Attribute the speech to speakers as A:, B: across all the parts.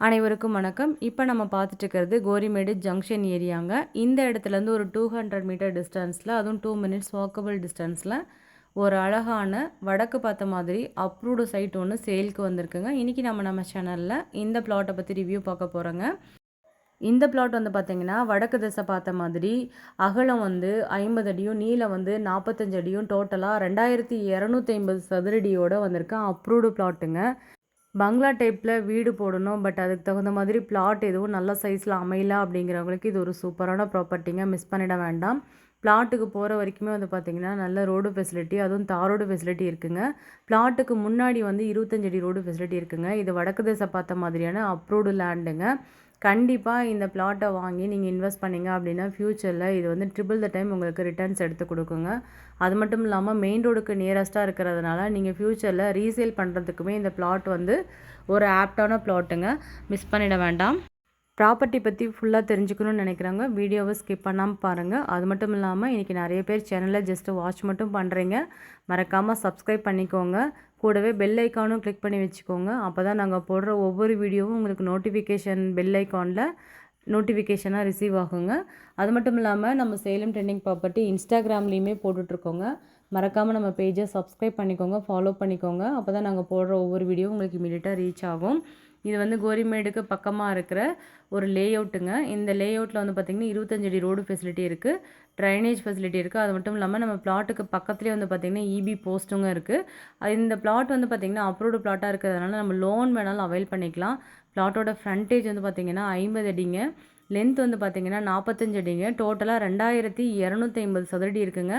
A: அனைவருக்கும் வணக்கம். இப்போ நம்ம பார்த்துட்டு இருக்கிறது கோரிமேடு ஜங்ஷன் ஏரியாங்க. இந்த இடத்துலேருந்து ஒரு 200 மீட்டர் டிஸ்டன்ஸில், அதுவும் 2 மினிட்ஸ் வாக்கபிள் டிஸ்டன்ஸில் ஒரு அழகான வடக்கு பார்த்த மாதிரி அப்ரூவ்டு சைட் ஒன்று சேலுக்கு வந்திருக்குங்க. இன்றைக்கி நம்ம சேனலில் இந்த பிளாட்டை பற்றி ரிவ்யூ பார்க்க போகிறோங்க. இந்த பிளாட் வந்து பார்த்திங்கன்னா வடக்கு திசை பார்த்த மாதிரி அகலம் வந்து 50 அடியும் நீளம் வந்து 45 அடியும் டோட்டலாக 2250 சதுரடியோடு வந்திருக்கு. அப்ரூவ்டு பிளாட்டுங்க. பங்களா டைப்பில் வீடு போடணும், பட் அதுக்கு தகுந்த மாதிரி பிளாட் எதுவும் நல்ல சைஸில் அமையல அப்படிங்கிறவங்களுக்கு இது ஒரு சூப்பரான ப்ராப்பர்ட்டிங்க. மிஸ் பண்ணிட வேண்டாம். பிளாட்டுக்கு போகிற வரைக்குமே வந்து பார்த்திங்கன்னா நல்ல ரோடு ஃபெசிலிட்டி, அதுவும் தார் ரோடு ஃபெசிலிட்டி இருக்குங்க. பிளாட்டுக்கு முன்னாடி வந்து 25 அடி ரோடு ஃபெசிலிட்டி இருக்குங்க. இது வடக்கு திசை பார்த்த மாதிரியான அப்ரூவ்டு லேண்டுங்க. கண்டிப்பாக இந்த பிளாட்டை வாங்கி நீங்கள் இன்வெஸ்ட் பண்ணிங்க அப்படின்னா ஃப்யூச்சரில் இது வந்து ட்ரிபிள் த டைம் உங்களுக்கு ரிட்டர்ன்ஸ் எடுத்து கொடுக்குங்க. அது மட்டும் இல்லாமல் மெயின் ரோடுக்கு நியரஸ்ட்டாக இருக்கிறதுனால நீங்கள் ஃப்யூச்சரில் ரீசேல் பண்ணுறதுக்குமே இந்த பிளாட் வந்து ஒரு ஆப்டான பிளாட்டுங்க. மிஸ் பண்ணிட வேண்டாம். ப்ராப்பர்ட்டி பற்றி ஃபுல்லாக தெரிஞ்சுக்கணும்னு நினைக்கிறாங்க, வீடியோவை ஸ்கிப் பண்ணாமல் பாருங்கள். அது மட்டும் இல்லாமல் இன்றைக்கி நிறைய பேர் சேனலில் ஜஸ்ட்டு வாட்ச் மட்டும் பண்ணுறீங்க. மறக்காமல் சப்ஸ்கிரைப் பண்ணிக்கோங்க. கூடவே பெல் ஐக்கானும் கிளிக் பண்ணி வச்சுக்கோங்க. அப்போ தான் நாங்கள் போடுற ஒவ்வொரு வீடியோவும் உங்களுக்கு நோட்டிஃபிகேஷன் பெல் ஐக்கானில் நோட்டிஃபிகேஷனாக ரிசீவ் ஆகுங்க. அது மட்டும் இல்லாமல் நம்ம சேலம் ட்ரெண்டிங் ப்ராப்பர்ட்டி இன்ஸ்டாகிராம்லேயுமே போட்டுட்ருக்கோங்க. மறக்காமல் நம்ம பேஜை சப்ஸ்கிரைப் பண்ணிக்கோங்க, ஃபாலோ பண்ணிக்கோங்க. அப்போ தான் நாங்கள் போடுற ஒவ்வொரு வீடியோவும் உங்களுக்கு இமீடியட்டாக ரீச் ஆகும். இது வந்து கோரிமேடுக்கு பக்கமாக இருக்கிற ஒரு லே அவுட்டுங்க. இந்த லே அவுட்டில் வந்து பார்த்திங்கன்னா 25 அடி ரோடு ஃபெசிலிட்டி இருக்குது, ட்ரைனேஜ் ஃபெசிலிட்டி இருக்குது. அது மட்டும் இல்லாமல் நம்ம பிளாட்டுக்கு பக்கத்துலேயே வந்து பார்த்திங்கன்னா இபி போஸ்ட்டுங்க இருக்குது. இந்த பிளாட் வந்து பார்த்திங்கன்னா அப்ரூவ்டு பிளாட்டாக இருக்கிறதுனால நம்ம லோன் வேணாலும் அவைல் பண்ணிக்கலாம். பிளாட்டோட ஃப்ரண்டேஜ் வந்து பார்த்திங்கன்னா 50 அடிங்க, லென்த் வந்து பார்த்திங்கன்னா 45 அடிங்க, டோட்டலாக 2250 சதுரடி இருக்குங்க.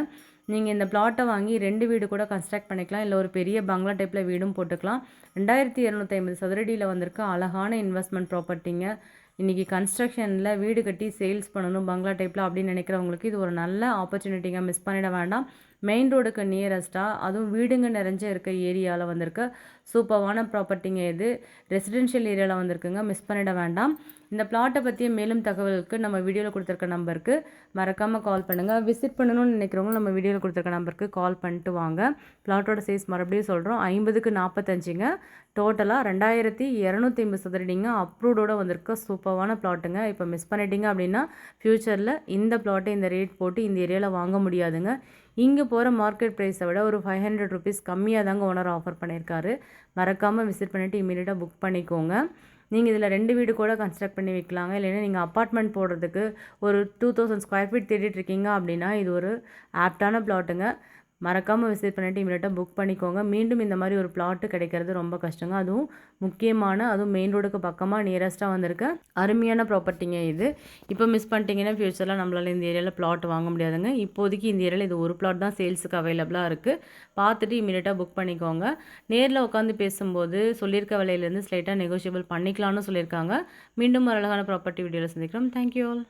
A: நீங்கள் இந்த பிளாட்டை வாங்கி 2 வீடு கூட கன்ஸ்ட்ரக்ட் பண்ணிக்கலாம், இல்லை ஒரு பெரிய பங்களா டைப்பில் வீடும் போட்டுக்கலாம். 2250 சதுரடியில் வந்திருக்க அழகான இன்வெஸ்ட்மெண்ட் ப்ராப்பர்ட்டிங்க. இன்றைக்கி கன்ஸ்ட்ரக்ஷனில் வீடு கட்டி சேல்ஸ் பண்ணணும் பங்களா டைப்பில் அப்படின்னு நினைக்கிறவங்களுக்கு இது ஒரு நல்ல ஆப்பர்ச்சுனிட்டிங்க. மிஸ் பண்ணிட வேண்டாம். மெயின் ரோடுக்கு நியரஸ்ட்டாக, அதுவும் வீடுங்க நிறைஞ்ச இருக்க ஏரியாவில் வந்திருக்க சூப்பரான ப்ராப்பர்ட்டிங்க. இது ரெசிடென்ஷியல் ஏரியாவில் வந்திருக்குங்க. மிஸ் பண்ணிட வேண்டாம். இந்த பிளாட்டை பற்றிய மேலும் தகவலுக்கு நம்ம வீடியோவில் கொடுத்துருக்க நம்பருக்கு மறக்காமல் கால் பண்ணுங்கள். விசிட் பண்ணணும்னு நினைக்கிறவங்க நம்ம வீடியோவில் கொடுத்துருக்க நம்பருக்கு கால் பண்ணிட்டு வாங்க. பிளாட்டோட சைஸ் மறுபடியும் சொல்கிறோம், 50க்கு 45ங்க, டோட்டலாக 2250 சதுரடிங்க. அப்ரூவ்டோடு வந்திருக்க சூப்பரான பிளாட்டுங்க. இப்போ மிஸ் பண்ணிட்டீங்க அப்படின்னா ஃப்யூச்சரில் இந்த பிளாட்டை இந்த ரேட் போட்டு இந்த ஏரியாவில் வாங்க முடியாதுங்க. இங்கே போகிற மார்க்கெட் ப்ரைஸை விட ஒரு 500 ருபீஸ் கம்மியாக தாங்க ஓனர் ஆஃபர் பண்ணியிருக்காரு. மறக்காமல் விசிட் பண்ணிவிட்டு இமீடியட்டாக புக் பண்ணிக்கோங்க. நீங்கள் இதில் 2 வீடு கூட கன்ஸ்ட்ரக்ட் பண்ணி வைக்கலாங்க. இல்லைன்னா நீங்கள் அப்பார்ட்மெண்ட் போடுறதுக்கு ஒரு 2000 ஸ்கொயர் ஃபீட் தேடிட்டுருக்கீங்க அப்படின்னா இது ஒரு ஆப்டான பிளாட்டுங்க. மறக்காமல் விசிட் பண்ணிவிட்டு இமீடியட்டாக புக் பண்ணிக்கோங்க. மீண்டும் இந்த மாதிரி ஒரு பிளாட்டு கிடைக்கிறது ரொம்ப கஷ்டங்க. அதுவும் மெயின் ரோடுக்கு பக்கமாக நியரஸ்ட்டாக வந்திருக்க அருமையான ப்ராப்பர்ட்டிங்க இது. இப்போ மிஸ் பண்ணிட்டீங்கன்னா ஃப்யூச்சரில் நம்மளால் இந்த ஏரியாவில் பிளாட் வாங்க முடியாதுங்க. இப்போதைக்கு இந்த ஏரியாவில் இது ஒரு பிளாட் தான் சேல்ஸுக்கு அவைலபிளாக இருக்குது. பார்த்துட்டு இமீடியட்டாக புக் பண்ணிக்கோங்க. நேரில் உட்காந்து பேசும்போது சொல்லியிருக்க விலையிலேருந்து ஸ்லைட்டாக நெகோஷியபிள் பண்ணிக்கலாம்னு சொல்லியிருக்காங்க. மீண்டும் ஒரு அழகான ப்ராப்பர்ட்டி வீடியோவில் சந்திக்கிறோம். Thank you all.